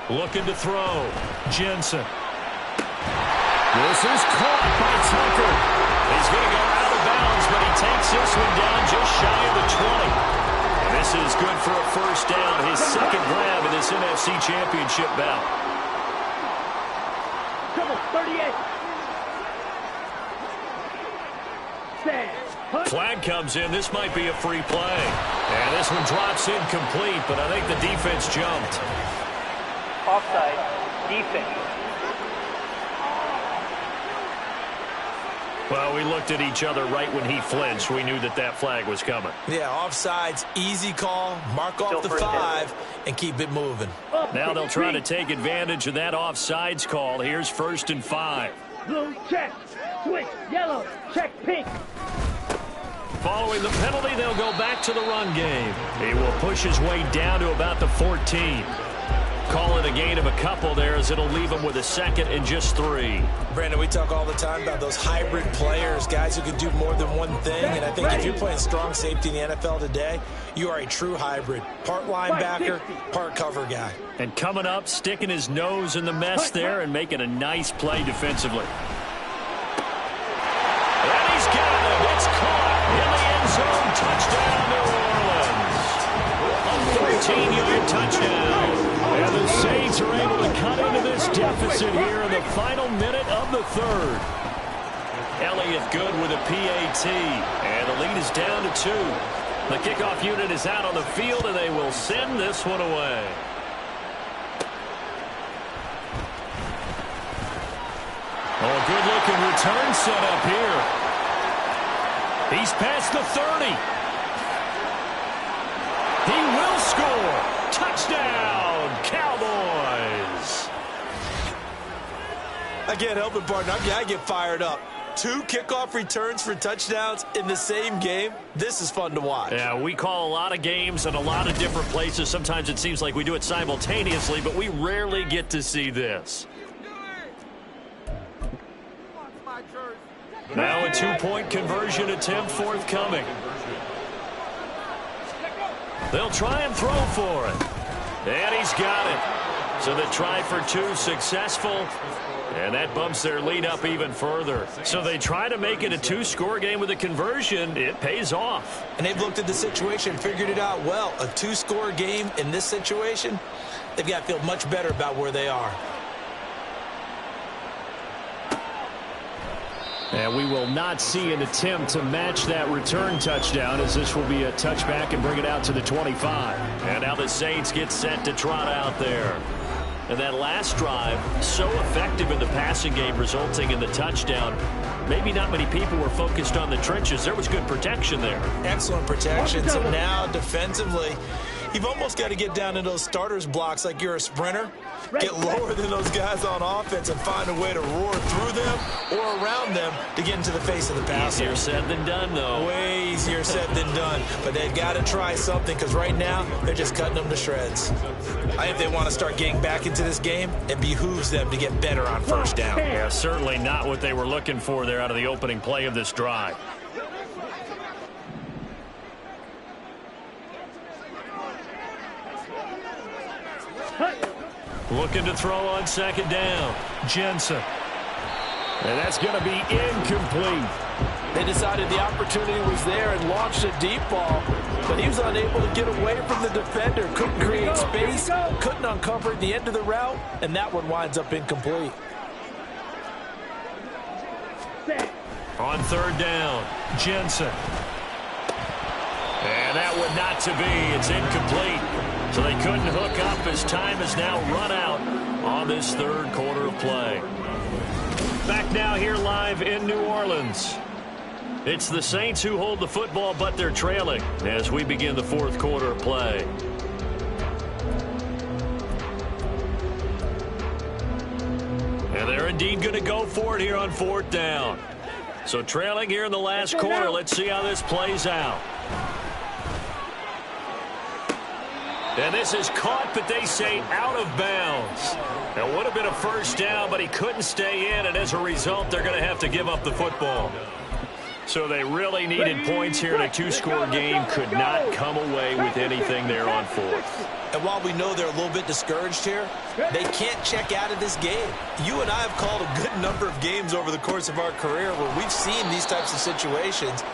Looking to throw. Jensen. This is caught by Tucker. He's going to go out of bounds, but he takes this one down just shy of the 20. This is good for a 1st down, his 2nd grab in this NFC championship bout. Come on, 38. Flag comes in. This might be a free play. And this one drops incomplete, but I think the defense jumped. Offside, defense. Well, we looked at each other right when he flinched. We knew that that flag was coming. Yeah, offsides, easy call, mark off the 5, and keep it moving. Now they'll try to take advantage of that offsides call. Here's 1st and 5. Blue, check. Switch, yellow, check, pink. Following the penalty, they'll go back to the run game. He will push his way down to about the 14. Call it a gain of a couple there as it'll leave them with a second and just 3. Brandon, we talk all the time about those hybrid players, guys who can do more than one thing. And I think if you're playing strong safety in the NFL today, you are a true hybrid. Part linebacker, part cover guy. And coming up, sticking his nose in the mess there and making a nice play defensively. And he's got it. It's caught in the end zone. Touchdown, New Orleans. A 13-yard touchdown. And the Saints are able to cut into this deficit here in the final minute of the third. Elliott good with a PAT. And the lead is down to 2. The kickoff unit is out on the field, and they will send this one away. Oh, good-looking return set up here. He's past the 30. He will score. Touchdown, Cowboys. I can't help it, partner. I get fired up. 2 kickoff returns for touchdowns in the same game. This is fun to watch. Yeah, we call a lot of games in a lot of different places. Sometimes it seems like we do it simultaneously, but we rarely get to see this. Now a 2-point conversion attempt forthcoming. They'll try and throw for it. And he's got it. So the try for 2 successful. And that bumps their lead up even further. So they try to make it a 2-score game with a conversion. It pays off. And they've looked at the situation, figured it out well. A 2-score game in this situation, they've got to feel much better about where they are. And we will not see an attempt to match that return touchdown, as this will be a touchback and bring it out to the 25. And now the Saints get set to trot out there. And that last drive, so effective in the passing game, resulting in the touchdown. Maybe not many people were focused on the trenches. There was good protection there. Excellent protection. So now defensively, you've almost got to get down in those starters blocks like you're a sprinter. Get lower than those guys on offense and find a way to roar through them or around them to get into the face of the passer. Easier said than done, though. Way easier said than done. But they've got to try something, because right now they're just cutting them to shreds. I think they want to start getting back into this game. It behooves them to get better on first down. Yeah, certainly not what they were looking for there out of the opening play of this drive. Looking to throw on second down. Jensen. And that's going to be incomplete. They decided the opportunity was there and launched a deep ball, but he was unable to get away from the defender. Couldn't create space, couldn't uncover the end of the route, and that one winds up incomplete. On third down, Jensen. And that one not to be. It's incomplete. So they couldn't hook up as time has now run out on this third quarter of play. Back now here live in New Orleans. It's the Saints who hold the football, but they're trailing as we begin the fourth quarter of play. And they're indeed going to go for it here on fourth down. So trailing here in the last quarter. Let's see how this plays out. And this is caught, but they say out of bounds. It would have been a first down, but he couldn't stay in, and as a result, they're going to have to give up the football. So they really needed points here in a 2-score game. Could not come away with anything there on fourth. And while we know they're a little bit discouraged here, they can't check out of this game. You and I have called a good number of games over the course of our career where we've seen these types of situations.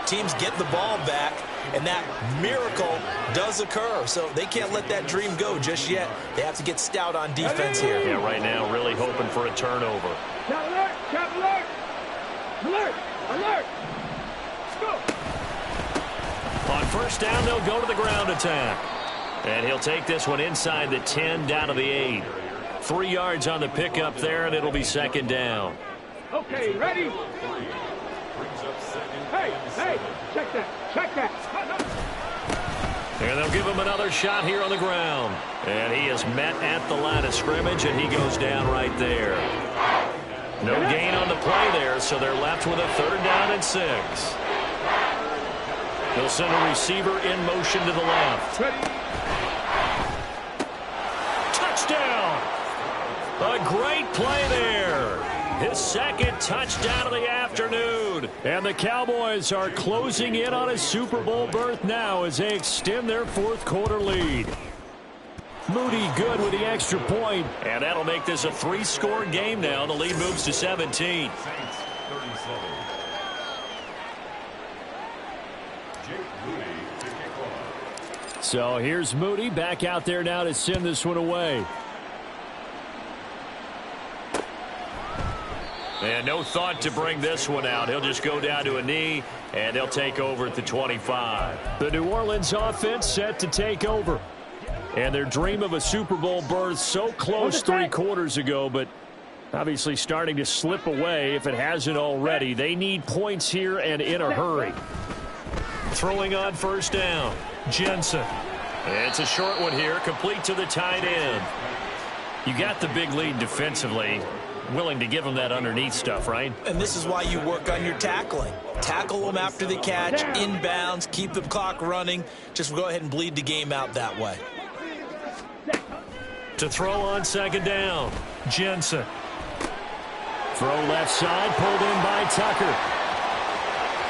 Teams get the ball back, and that miracle does occur. So they can't let that dream go just yet. They have to get stout on defense here. Yeah, right now really hoping for a turnover. Alert! Alert! Alert! Alert! Go! On first down, they'll go to the ground attack. And he'll take this one inside the 10, down to the 8. 3 yards on the pickup there, and it'll be second down. Okay, ready? Hey, check that, check that. And they'll give him another shot here on the ground. And he is met at the line of scrimmage, and he goes down right there. No gain on the play there, so they're left with a third down and 6. They'll send a receiver in motion to the left. Ready? touchdown. A great play there. His second touchdown of the afternoon. And the Cowboys are closing in on a Super Bowl berth now as they extend their fourth quarter lead. Moody good with the extra point. And that'll make this a 3-score game now. The lead moves to 17. So here's Moody back out there now to send this one away. And no thought to bring this one out. He'll just go down to a knee, and they'll take over at the 25. The New Orleans offense set to take over. And their dream of a Super Bowl berth so close 3 quarters ago, but obviously starting to slip away if it hasn't already. They need points here and in a hurry. Throwing on first down, Jensen. It's a short one here, complete to the tight end. You got the big lead defensively. Willing to give them that underneath stuff, right? And this is why you work on your tackling. Tackle them after the catch, inbounds, keep the clock running. Just go ahead and bleed the game out that way. To throw on second down, Jensen. Throw left side, pulled in by Tucker.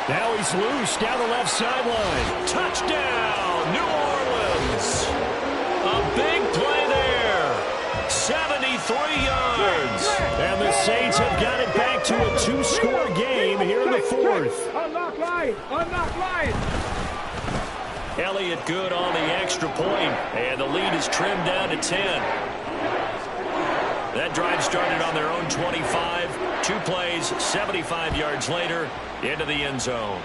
Now he's loose down the left sideline. Touchdown, New Orleans. A big play there. 73 yards. And the Saints have got it back to a 2-score game here in the fourth. Unlock line. Unlock line. Elliott good on the extra point, and the lead is trimmed down to 10. That drive started on their own 25. 2 plays, 75 yards later, into the end zone.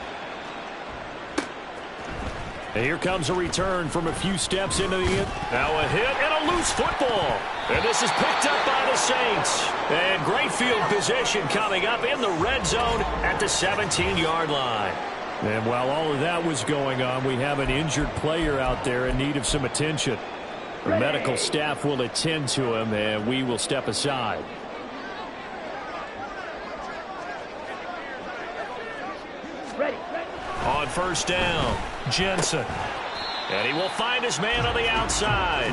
And here comes a return from a few steps into the end. Now a hit and a loose football. And this is picked up by the Saints. And great field position coming up in the red zone at the 17-yard line. And while all of that was going on, we have an injured player out there in need of some attention. The medical staff will attend to him, and we will step aside. Ready. On first down, Jensen. And he will find his man on the outside.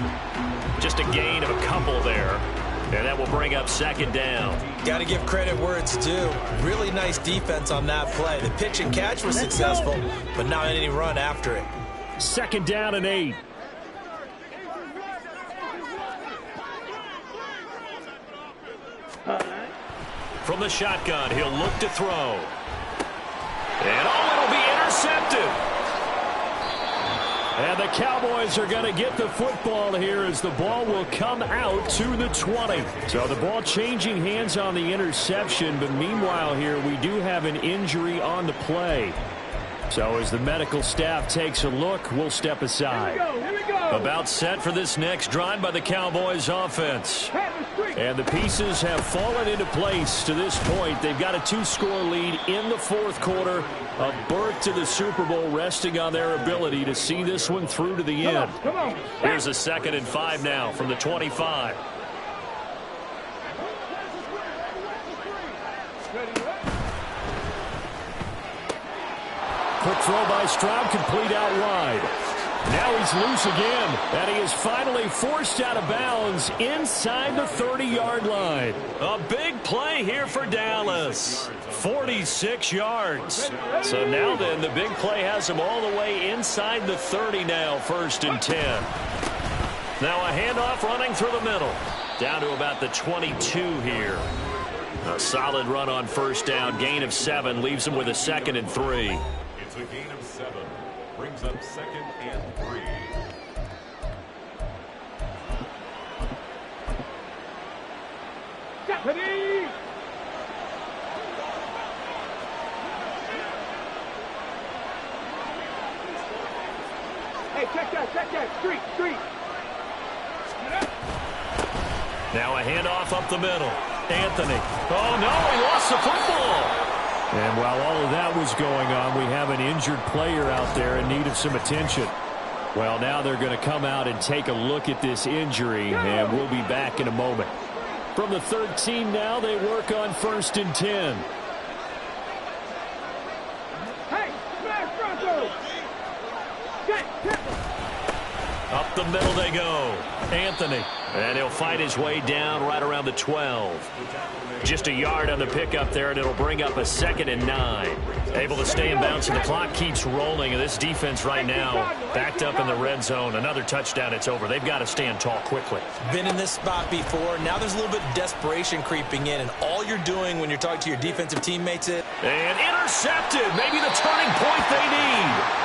Just a gain of a couple there. And that will bring up second down. Got to give credit where it's due. Really nice defense on that play. The pitch and catch was successful, but not any run after it. Second down and 8. From the shotgun, he'll look to throw. And it'll be intercepted. And the Cowboys are going to get the football here as the ball will come out to the 20. So the ball changing hands on the interception, but meanwhile here we do have an injury on the play. So as the medical staff takes a look, we'll step aside. Here we go. About set for this next drive by the Cowboys offense. And the pieces have fallen into place to this point. They've got a 2-score lead in the fourth quarter. A berth to the Super Bowl resting on their ability to see this one through to the end. Come on. Here's a 2nd and 5 now from the 25. Quick throw by Stroud, complete out wide. Now he's loose again, and he is finally forced out of bounds inside the 30-yard line. A big play here for Dallas. 46 yards. So now then, the big play has him all the way inside the 30 now, 1st and 10. Now a handoff running through the middle. Down to about the 22 here. A solid run on first down, gain of 7, leaves him with a 2nd and 3. It's a gain of 7. Brings up 2nd and 3. Deputy! Hey, check that. Street. Now a handoff up the middle. Anthony. Oh, no, he lost the football. And while all of that was going on, we have an injured player out there in need of some attention. Well, now they're going to come out and take a look at this injury, and we'll be back in a moment. From the 13 now, they work on 1st and 10. Hey, smash Bronco! Up the middle they go. Anthony. And he'll fight his way down right around the 12. Just a yard on the pickup there, and it'll bring up a 2nd and 9. Able to stay in bounds, and the clock keeps rolling. And this defense right now backed up in the red zone. Another touchdown, it's over. They've got to stand tall quickly. Been in this spot before. Now there's a little bit of desperation creeping in, and all you're doing when you're talking to your defensive teammates is... And intercepted. Maybe the turning point they need.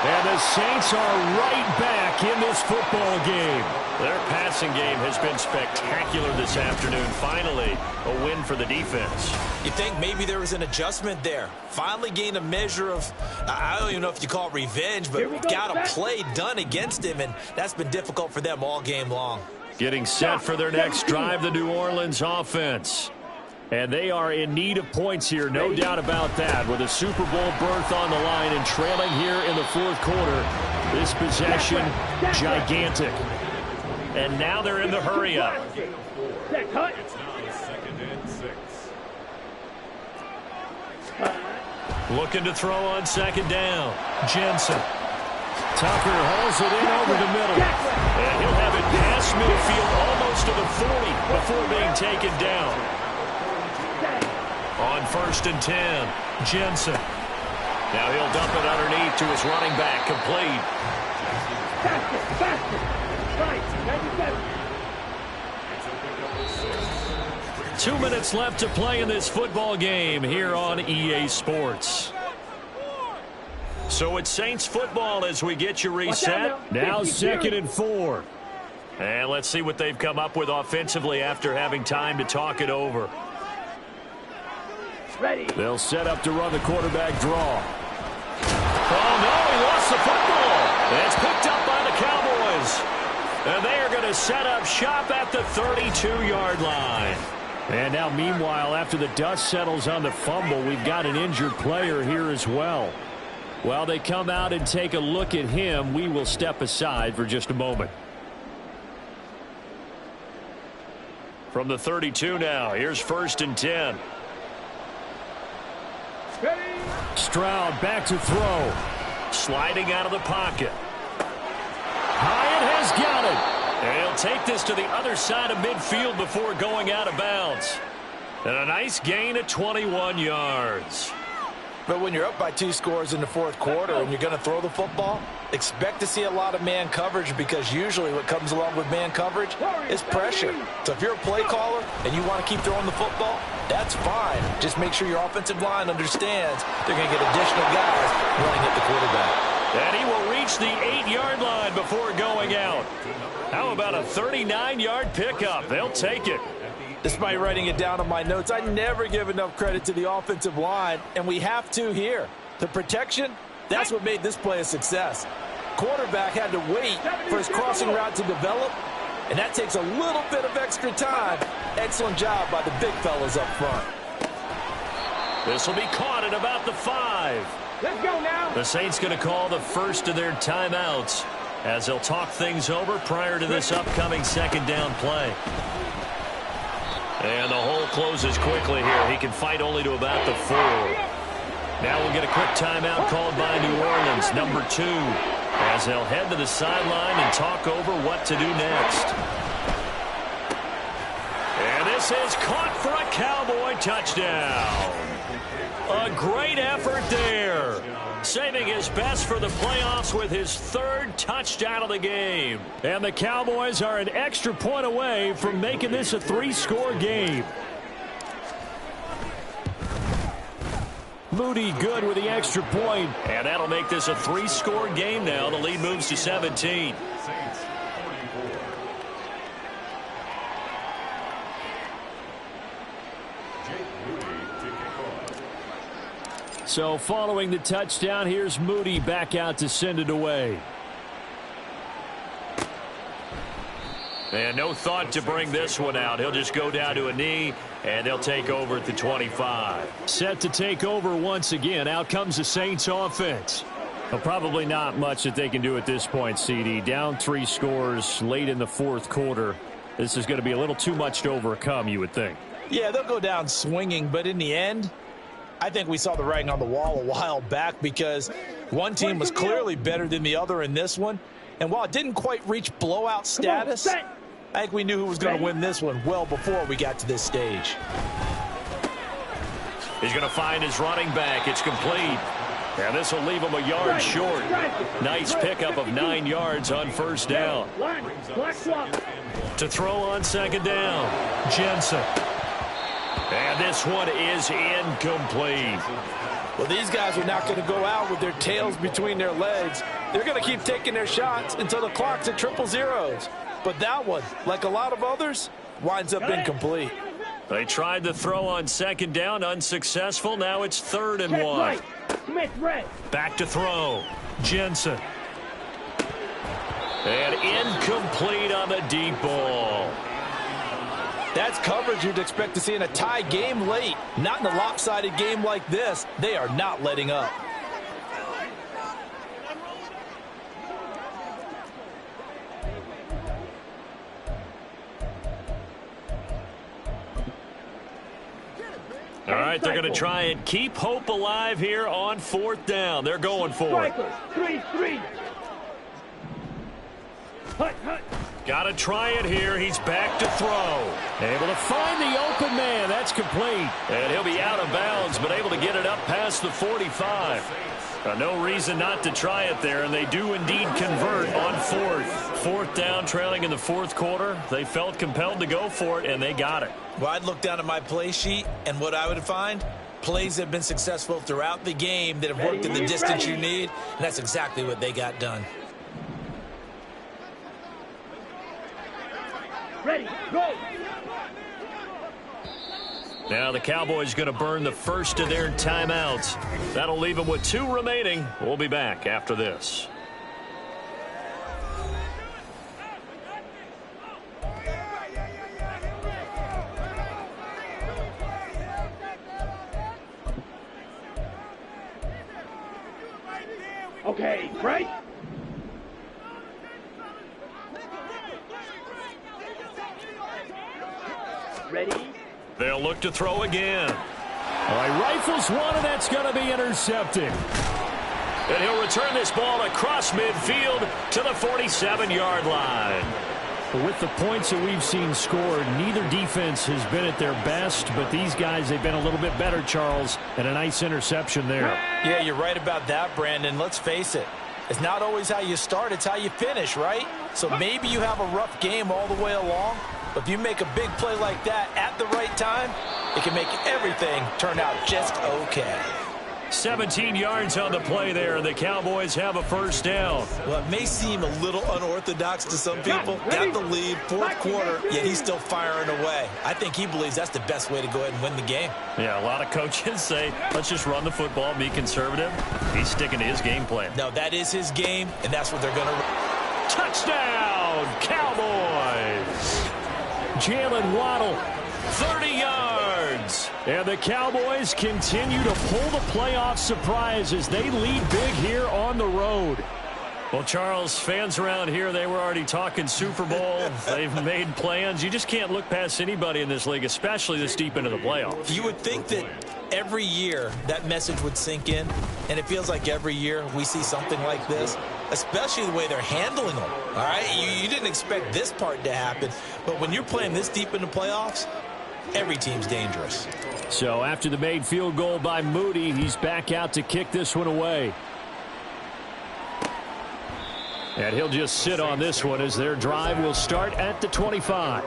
And the Saints are right back in this football game. Their passing game has been spectacular this afternoon. Finally, a win for the defense. You think maybe there was an adjustment there. Finally gained a measure of, I don't even know if you call it revenge, but got a play done against him, and that's been difficult for them all game long. Getting set for their next drive, the New Orleans offense. And they are in need of points here, no doubt about that. With a Super Bowl berth on the line and trailing here in the fourth quarter, this possession, gigantic. And now they're in the hurry-up. It's now 2nd and 6. Looking to throw on 2nd down. Jensen. Tucker hauls it in over the middle. And he'll have it past midfield almost to the 40 before being taken down. On 1st and 10, Jensen. Now he'll dump it underneath to his running back, complete. Faster. Right, 2 minutes left to play in this football game here on EA Sports. So it's Saints football as we get you reset. Now 2nd and 4. And let's see what they've come up with offensively after having time to talk it over. Ready. They'll set up to run the quarterback draw. Oh, no, he lost the football. It's picked up by the Cowboys. And they are going to set up shop at the 32-yard line. And now, meanwhile, after the dust settles on the fumble, we've got an injured player here as well. While they come out and take a look at him, we will step aside for just a moment. From the 32 now, here's 1st and 10. Stroud back to throw. Sliding out of the pocket. Hyatt has got it. And he'll take this to the other side of midfield before going out of bounds. And a nice gain of 21 yards. But when you're up by 2 scores in the fourth quarter and you're going to throw the football, expect to see a lot of man coverage, because usually what comes along with man coverage is pressure. So if you're a play caller and you want to keep throwing the football, that's fine. Just make sure your offensive line understands they're going to get additional guys running at the quarterback. And he will reach the 8-yard line before going out. How about a 39-yard pickup? They'll take it. Despite writing it down on my notes, I never give enough credit to the offensive line, and we have to here. The protection, that's what made this play a success. Quarterback had to wait for his crossing route to develop, and that takes a little bit of extra time. Excellent job by the big fellas up front. This will be caught at about the 5. Let's go now. The Saints going to call the first of their timeouts as they'll talk things over prior to this upcoming 2nd down play. And the hole closes quickly here. He can fight only to about the 4. Now we'll get a quick timeout called by New Orleans, number 2, as they'll head to the sideline and talk over what to do next. And this is caught for a Cowboy touchdown. A great effort there. Saving his best for the playoffs with his 3rd touchdown of the game. And the Cowboys are an extra point away from making this a 3-score game. Moody good with the extra point. And that'll make this a 3-score game now. The lead moves to 17. So following the touchdown, here's Moody back out to send it away. And no thought to bring this one out. He'll just go down to a knee, and they'll take over at the 25. Set to take over once again. Out comes the Saints offense. Well, probably not much that they can do at this point, CD. Down 3 scores late in the fourth quarter. This is going to be a little too much to overcome, you would think. Yeah, they'll go down swinging, but in the end, I think we saw the writing on the wall a while back, because one team was clearly better than the other in this one, And while it didn't quite reach blowout status, I think we knew who was going to win this one well before we got to this stage. He's going to find his running back. It's complete. And this will leave him a yard short. Nice pickup of 9 yards on first down. To throw on second down, Jensen. And this one is incomplete. Well, these guys are not going to go out with their tails between their legs. They're going to keep taking their shots until the clock's at 000. But that one, like a lot of others, winds up incomplete. They tried to throw on second down, unsuccessful. Now it's 3rd and 1. Back to throw, Jensen. And incomplete on the deep ball. That's coverage you'd expect to see in a tie game late. Not in a lopsided game like this. They are not letting up. All right, they're going to try and keep hope alive here on 4th down. They're going for it. 3-3. Got to try it here. He's back to throw. Able to find the open man. That's complete. And he'll be out of bounds, but able to get it up past the 45. No reason not to try it there, and they do indeed convert on 4th. 4th down, trailing in the 4th quarter. They felt compelled to go for it, and they got it. Well, I'd look down at my play sheet, and what I would find, plays that have been successful throughout the game that have worked in the distance you need, and that's exactly what they got done. Ready, go. Now the Cowboys going to burn the first of their timeouts. That'll leave them with 2 remaining. We'll be back after this. Okay, right? Ready? They'll look to throw again. All right, rifles one, and that's going to be intercepted. And he'll return this ball across midfield to the 47-yard line. With the points that we've seen scored, neither defense has been at their best, but these guys, they've been a little bit better, Charles, and a nice interception there. Yeah, you're right about that, Brandon. Let's face it. It's not always how you start, it's how you finish, right? So maybe you have a rough game all the way along, but if you make a big play like that at the right time, it can make everything turn out just okay. 17 yards on the play there. The Cowboys have a first down. Well, it may seem a little unorthodox to some people. Got the lead, 4th quarter, yet he's still firing away. I think he believes that's the best way to go ahead and win the game. Yeah, a lot of coaches say, let's just run the football, be conservative. He's sticking to his game plan. No, that is his game, and that's what they're going to run. Touchdown, Cowboys! Jalen Waddle, 30 yards. And the Cowboys continue to pull the playoff surprise as they lead big here on the road. Well, Charles, fans around here, they were already talking Super Bowl. They've made plans. You just can't look past anybody in this league, especially this deep into the playoffs. You would think that every year that message would sink in, and it feels like every year we see something like this, especially the way they're handling them. All right, you didn't expect this part to happen, but when you're playing this deep in the playoffs, every team's dangerous. So after the made field goal by Moody, he's back out to kick this one away. And he'll just sit on this one as their drive will start at the 25.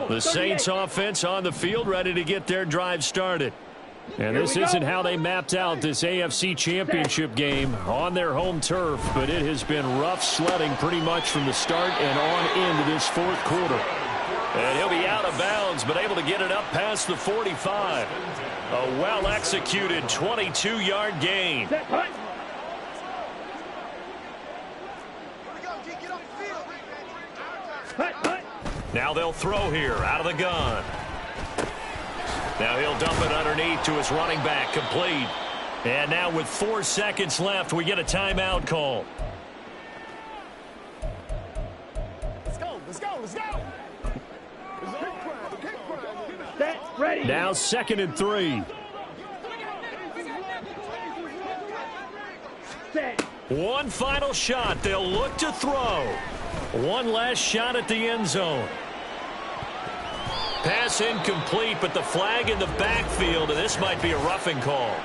The Saints offense on the field, ready to get their drive started. And this isn't how they mapped out this AFC Championship game on their home turf, but it has been rough sledding pretty much from the start and on into this 4th quarter. And he'll be out of bounds, but able to get it up past the 45. A well-executed 22-yard gain. Now they'll throw here out of the gun. Now he'll dump it underneath to his running back, complete. And now with 4 seconds left, we get a timeout call. Let's go. Set, ready. Now 2nd and 3. Set, One final shot. They'll look to throw. One last shot at the end zone. Pass incomplete, but the flag in the backfield, and this might be a roughing call.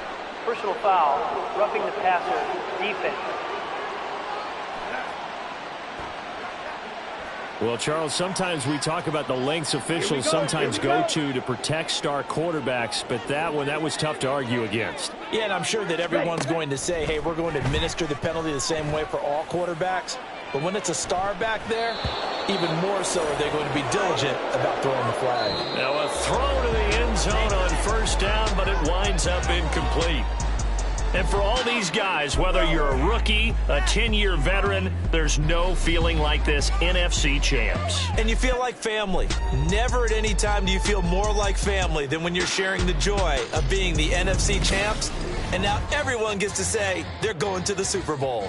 Personal foul, roughing the passer, defense. Well, Charles, sometimes we talk about the lengths officials sometimes go to protect star quarterbacks, but that was tough to argue against. Yeah, and I'm sure that everyone's going to say, hey, we're going to administer the penalty the same way for all quarterbacks. But when it's a star back there, even more so are they going to be diligent about throwing the flag. Now a throw to the end zone on first down, but it winds up incomplete. And for all these guys, whether you're a rookie, a 10-year veteran, there's no feeling like this NFC champs. And you feel like family. Never at any time do you feel more like family than when you're sharing the joy of being the NFC champs. And now everyone gets to say they're going to the Super Bowl.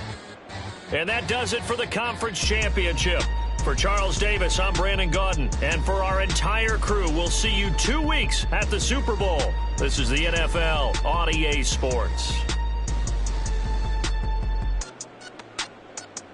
And that does it for the conference championship. For Charles Davis, I'm Brandon Gaudin. And for our entire crew, we'll see you 2 weeks at the Super Bowl. This is the NFL on EA Sports.